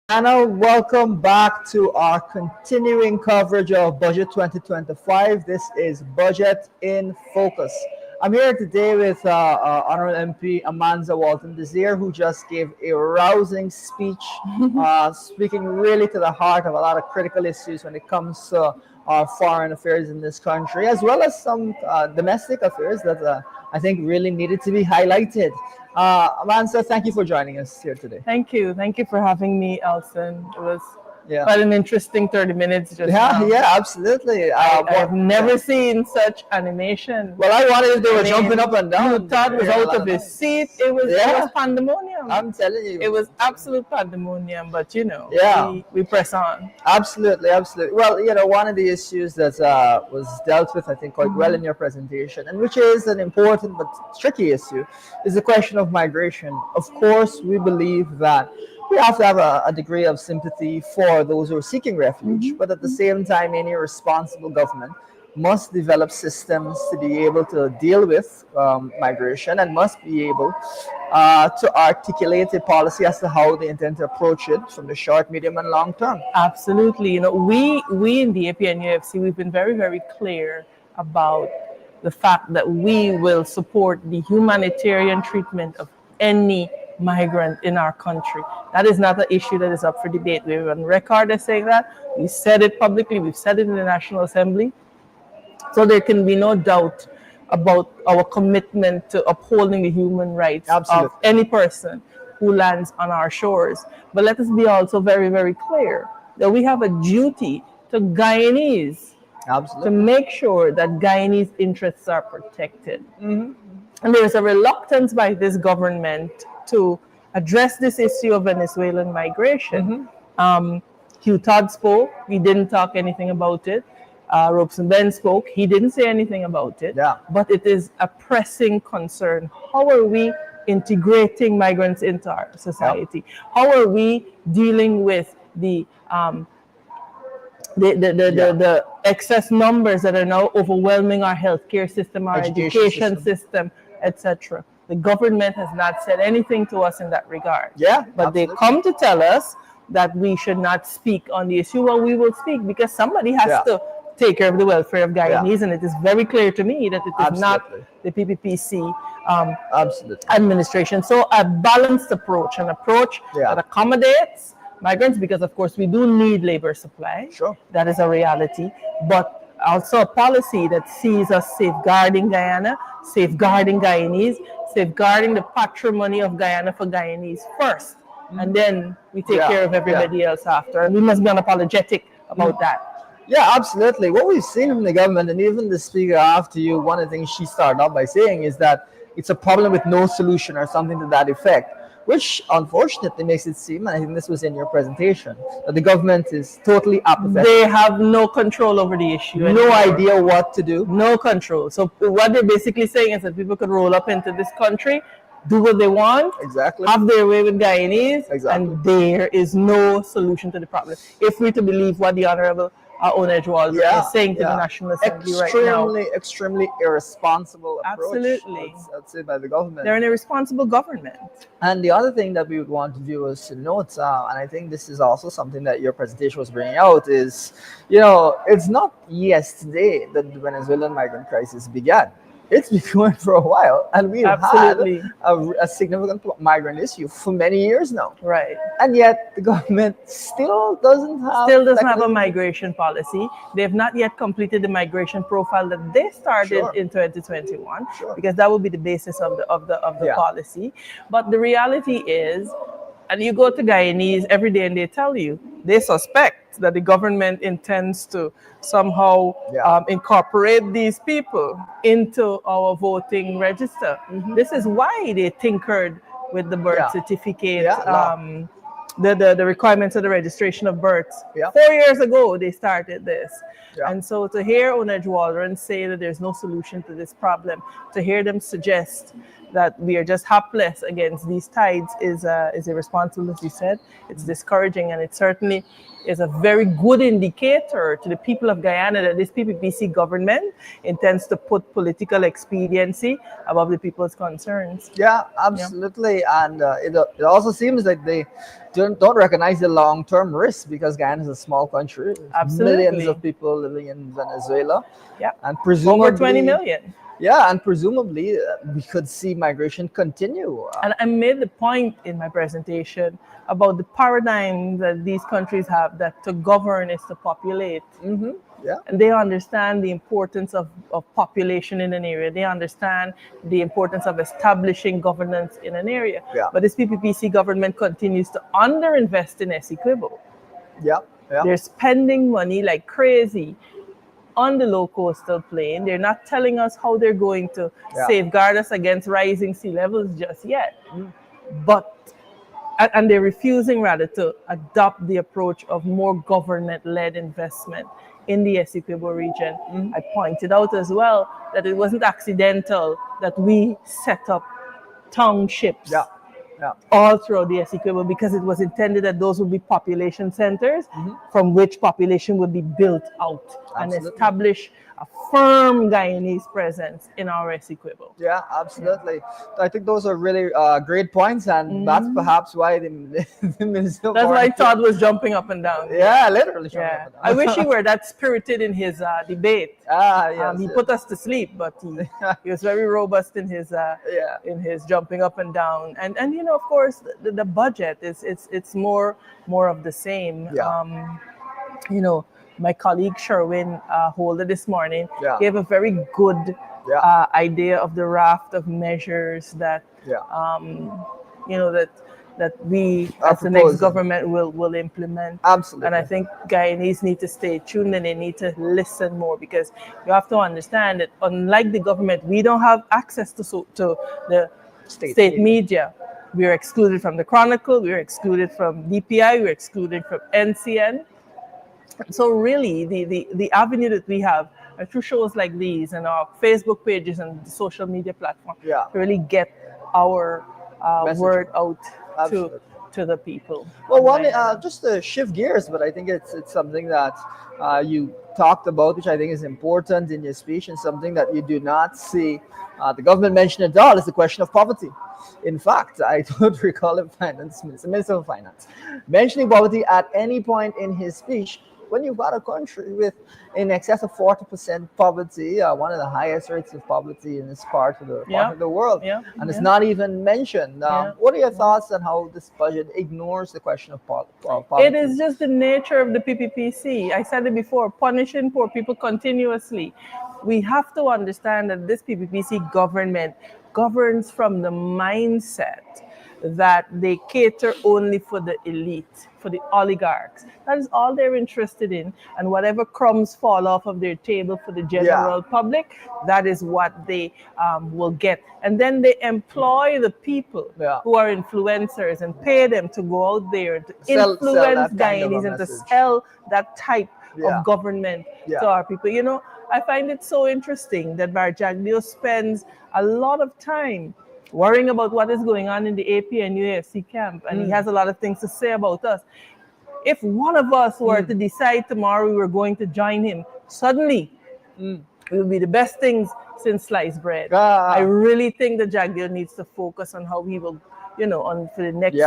Anna, welcome back to our continuing coverage of Budget 2025. This is Budget in Focus. I'm here today with Honorable MP Amanza Walton Desir, who just gave a rousing speech, speaking really to the heart of a lot of critical issues when it comes to our foreign affairs in this country, as well as some domestic affairs that I think really needed to be highlighted. Amanza, thank you for joining us here today. Thank you. Thank you for having me, Elson. It was Yeah. quite an interesting 30 minutes just Yeah, now. yeah, absolutely. I have never seen such animation. Well, I wanted if they were I mean, jumping up and down. You thought was Yeah, a out lot of his noise. seat. It was Yeah. pandemonium. I'm telling you. It was absolute pandemonium, but Yeah. we press on. Absolutely, absolutely. Well, one of the issues that was dealt with, I think, quite well in your presentation, and which is an important but tricky issue, is the question of migration. Of course, we believe that we have to have a degree of sympathy for those who are seeking refuge, but at the same time, any responsible government must develop systems to be able to deal with migration and must be able to articulate a policy as to how they intend to approach it from the short, medium, and long term. Absolutely. We in the APNUFC, we've been very, very clear about the fact that we will support the humanitarian treatment of any migrant in our country. That is not an issue that is up for debate. We're on record as saying that. We said it publicly. We've said it in the National Assembly. So there can be no doubt about our commitment to upholding the human rights Absolutely. of any person who lands on our shores. But let us be also very, very clear that we have a duty to Guyanese to Absolutely. make sure that Guyanese interests are protected. And there is a reluctance by this government to address this issue of Venezuelan migration. Hugh Todd spoke, he didn't talk anything about it. Robeson Ben spoke, he didn't say anything about it. Yeah. But it is a pressing concern. How are we integrating migrants into our society? How are we dealing with the excess numbers that are now overwhelming our healthcare system, our education system, etc.? The government has not said anything to us in that regard. Yeah, But they absolutely. come to tell us that we should not speak on the issue. Well, we will speak because somebody has Yeah. to take care of the welfare of Guyanese, and it is very clear to me that it is not Absolutely. the PPPC Absolutely. administration. So a balanced approach, an approach Yeah. that accommodates migrants, because of course we do need labor supply. Sure. That is a reality. But also a policy that sees us safeguarding Guyana, safeguarding Guyanese, safeguarding the patrimony of Guyana for Guyanese first. And then we take Yeah, care of everybody else after. And we must be unapologetic about that. Yeah, absolutely. What we've seen from the government, and even the speaker after you, one of the things she started off by saying is that it's a problem with no solution or something to that effect, which unfortunately makes it seem, and I think this was in your presentation, that the government is totally apathetic. They have no control over the issue. No anymore. idea what to do. No control. So what they're basically saying is that people could roll up into this country, do what they want, Exactly. have their way with Guyanese, Exactly. and there is no solution to the problem. If we're to believe what the Honorable Onaj Walton is saying to the National Assembly right now. Extremely irresponsible approach. Absolutely. I'd say by the government. They're an irresponsible government. And the other thing that we would want viewers to note, and I think this is also something that your presentation was bringing out, is, it's not yesterday that the Venezuelan migrant crisis began. It's been going for a while, and we've Absolutely. had a significant migrant issue for many years now. Right. And yet the government still doesn't have a migration policy. They have not yet completed the migration profile that they started Sure. in 2021, Sure. because that will be the basis of the Yeah. policy. But the reality is, and you go to Guyanese every day and they tell you, they suspect that the government intends to somehow incorporate these people into our voting register. This is why they tinkered with the birth certificate, the requirements of the registration of births. Yeah. 4 years ago, they started this. Yeah. And so to hear Onaj Walton say that there's no solution to this problem, to hear them suggest that we are just helpless against these tides is irresponsible, as you said. It's discouraging, and it certainly is a very good indicator to the people of Guyana that this PPPC government intends to put political expediency above the people's concerns. Yeah, Yeah. absolutely, and it also seems like they don't recognize the long-term risk because Guyana is a small country. There's millions Absolutely. of people living in Venezuela, Yeah. and Over 20 presumably, million. yeah, and presumably we could see migration continue. And I made the point in my presentation about the paradigm that these countries have, that to govern is to populate. Yeah, And they understand the importance of population in an area. They understand the importance of establishing governance in an area. Yeah. But this PPPC government continues to underinvest in Essequibo. yeah, yeah, They're spending money like crazy on the low coastal plain. They're not telling us how they're going to Yeah. safeguard us against rising sea levels just yet. But and they're refusing rather to adopt the approach of more government-led investment in the Essequibo region. I pointed out as well that it wasn't accidental that we set up townships yeah, yeah, all throughout the Essequibo, because it was intended that those would be population centers from which population would be built out and Absolutely. establish a firm Guyanese presence in our Essequibo. yeah, absolutely. I think those are really great points, and that's perhaps why the Minister of That's why Foreign Todd was jumping up and down. Yeah, literally. showing Yeah. up and I down. wish he were that spirited in his debate. Yes, He yes. put us to sleep, but he was very robust in his Yeah. in his jumping up and down. And you know, of course, the budget is it's more of the same. Yeah. You know, my colleague Sherwin Holder this morning Yeah. gave a very good Yeah. idea of the raft of measures that Yeah. you know that we Are as the next proposing. government will implement. Absolutely. And I think Guyanese need to stay tuned, and they need to listen more, because you have to understand that unlike the government, we don't have access to the state media. We are excluded from the Chronicle, we are excluded from DPI, we are excluded from NCN. So really, the avenue that we have are through shows like these and our Facebook pages and social media platform Yeah. to really get our Message. word out Absolutely. to the people. Well, one Guyana. just to shift gears, but I think it's something that you talked about, which I think is important in your speech, and something that you do not see the government mention at all, is the question of poverty. In fact, I don't recall the Minister of Finance mentioning poverty at any point in his speech. When you've got a country with in excess of 40% poverty, one of the highest rates of poverty in this part of the world, and it's not even mentioned. What are your thoughts on how this budget ignores the question of poverty? It is just the nature of the PPPC. I said it before, punishing poor people continuously. We have to understand that this PPPC government governs from the mindset that they cater only for the elite, for the oligarchs. That is all they're interested in. And whatever crumbs fall off of their table for the general public, that is what they will get. And then they employ the people who are influencers and pay them to go out there to influence Guyanese and to sell that type of government to our people. You know, I find it so interesting that Barjagdio spends a lot of time worrying about what is going on in the APNUFC camp, and he has a lot of things to say about us. If one of us were to decide tomorrow we were going to join him, suddenly it will be the best things since sliced bread. I really think that Jagdio needs to focus on how he will, you know, on for the next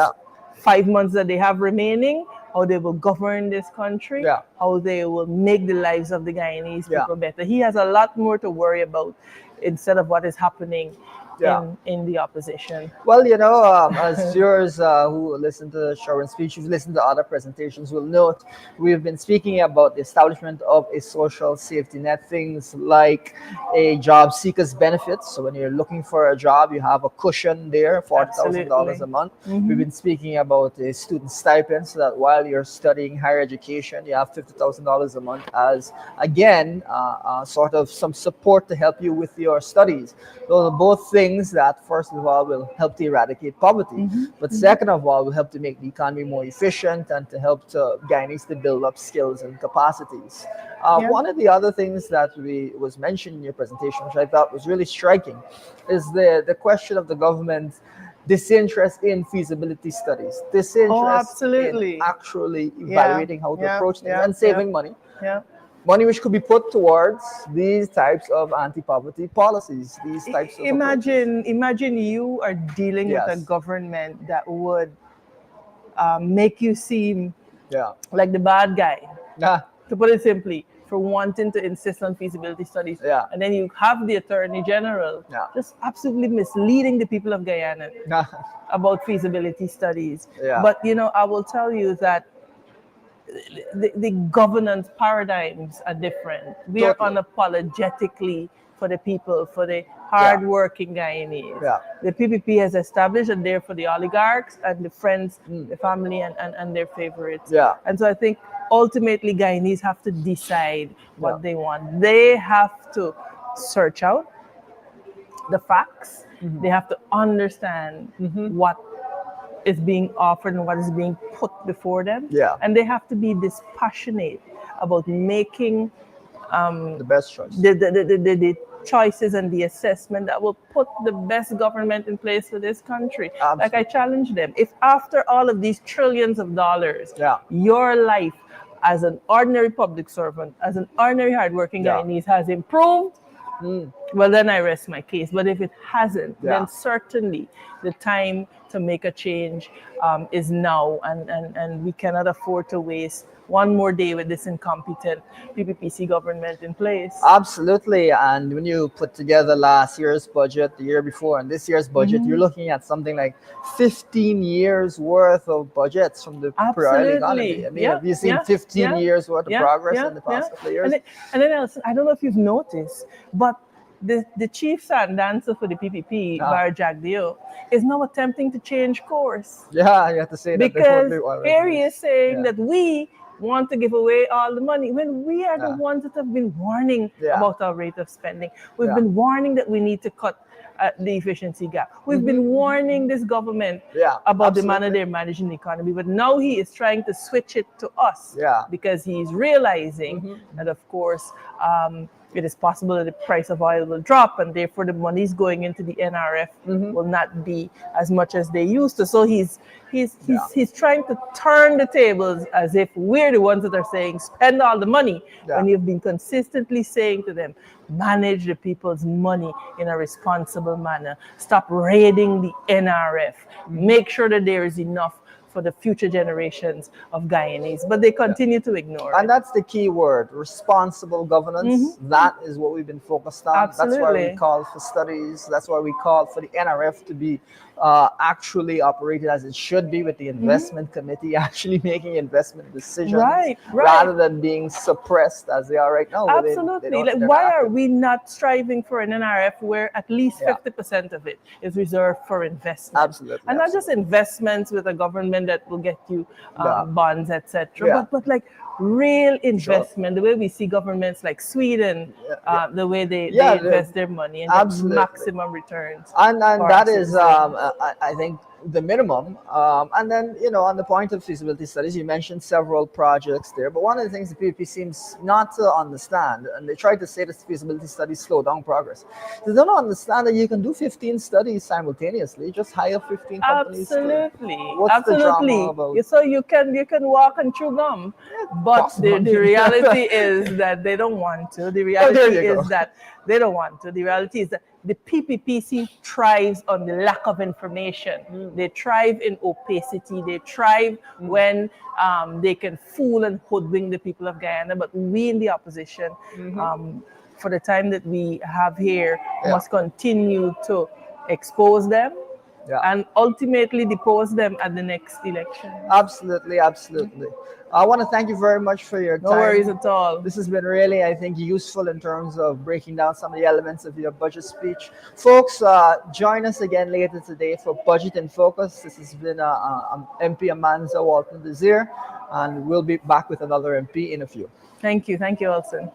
5 months that they have remaining, how they will govern this country, how they will make the lives of the Guyanese people better. He has a lot more to worry about instead of what is happening in the opposition. Well, you know, as viewers who listen to Sharon's speech, who've listened to other presentations, will note we've been speaking about the establishment of a social safety net, things like a job seekers benefit. So when you're looking for a job, you have a cushion there, $40,000 a month. We've been speaking about a student stipend, so that while you're studying higher education, you have $50,000 a month as, again, sort of some support to help you with your studies. Those are both things things that, first of all, will help to eradicate poverty, but second of all, will help to make the economy more efficient and to help to Guyanese to build up skills and capacities. Yeah. One of the other things that we was mentioned in your presentation, which I thought was really striking, is the question of the government disinterest in feasibility studies, Oh, disinterest in absolutely. actually Yeah. evaluating how to Yeah. approach things Yeah. and saving money. Yeah. Money which could be put towards these types of anti-poverty policies, these types of approaches. Imagine you are dealing with a Yes. government that would make you seem Yeah. like the bad guy, Yeah. to put it simply, for wanting to insist on feasibility studies. Yeah. And then you have the Attorney General Yeah. just absolutely misleading the people of Guyana Yeah. about feasibility studies. Yeah. But I will tell you that the governance paradigms are different. We are Totally. unapologetically for the people, for the Yeah. hardworking Guyanese. Yeah. The PPP has established that they're for the oligarchs and the friends, Mm. the family, and their favorites. Yeah. And so I think ultimately Guyanese have to decide what Yeah. they want. They have to search out the facts. They have to understand what is being offered and what is being put before them. Yeah. And they have to be dispassionate about making The best choice. the choices and the assessment that will put the best government in place for this country. Like I Absolutely. challenge them. If after all of these trillions of dollars, Yeah. your life as an ordinary public servant, as an ordinary hardworking Yeah. Guyanese has improved, Mm. well, then I rest my case. But if it hasn't, Yeah. then certainly the time to make a change is now, and we cannot afford to waste one more day with this incompetent PPPC government in place. Absolutely. And when you put together last year's budget, the year before, and this year's budget, you're looking at something like 15 years worth of budgets from the pre-oil economy. Absolutely. I mean, Yeah, have you seen yeah, 15 yeah, years worth of yeah, progress yeah, in the yeah. past couple of years? And then else, I don't know if you've noticed, but the chief sound dancer for the PPP, Ah. Bar Jagdeo, is now attempting to change course. Yeah, you have to say that Because before the oil here he revenues. is saying Yeah. that we want to give away all the money when we are the Yeah. ones that have been warning Yeah. about our rate of spending. We've Yeah. been warning that we need to cut the efficiency gap. We've been warning this government Yeah, about the manner absolutely. they're managing the economy, but now he is trying to switch it to us Yeah. because he's realizing that, of course, it is possible that the price of oil will drop, and therefore the monies going into the NRF will not be as much as they used to. So he's trying to turn the tables as if we're the ones that are saying spend all the money, Yeah. when you've been consistently saying to them, manage the people's money in a responsible manner. Stop raiding the NRF. Make sure that there is enough for the future generations of Guyanese, but they continue to ignore And it. that's the key word, responsible governance. That is what we've been focused on. That's why we Absolutely. call for studies. That's why we call for the NRF to be actually operated as it should be, with the investment committee actually making investment decisions, Right, right. rather than being suppressed as they are right now. where they Absolutely. don't- Like, they're why not are active. we not striving for an NRF where at least Yeah. 50% of it is reserved for investment? Absolutely, And not just investments with a government that will get you Yeah. bonds, etc. Yeah. But like real investment, the way we see governments like Sweden, Yeah. The way they Yeah, invest their money and get absolutely. maximum returns. And for that our is citizens. I think the minimum. And then on the point of feasibility studies, you mentioned several projects there, but one of the things the PPP seems not to understand, and they try to say that feasibility studies slow down progress, they don't understand that you can do 15 studies simultaneously. Just hire 15 companies. Absolutely, What's the drama absolutely. about? So you can walk and chew gum, but possible. the reality is that they don't want to. The Oh, reality there you go. is that they don't want to. The reality is that the PPPC thrives on the lack of information. They thrive in opacity. They thrive when they can fool and hoodwink the people of Guyana. But we in the opposition, for the time that we have here, Yeah. must continue to expose them Yeah. and ultimately depose them at the next election. Absolutely, absolutely. I want to thank you very much for your No time. worries at all. This has been really, I think, useful in terms of breaking down some of the elements of your budget speech. Folks, join us again later today for Budget in Focus. This has been MP Amanza Walton Desir, and we'll be back with another MP in a few. Thank you, Alson.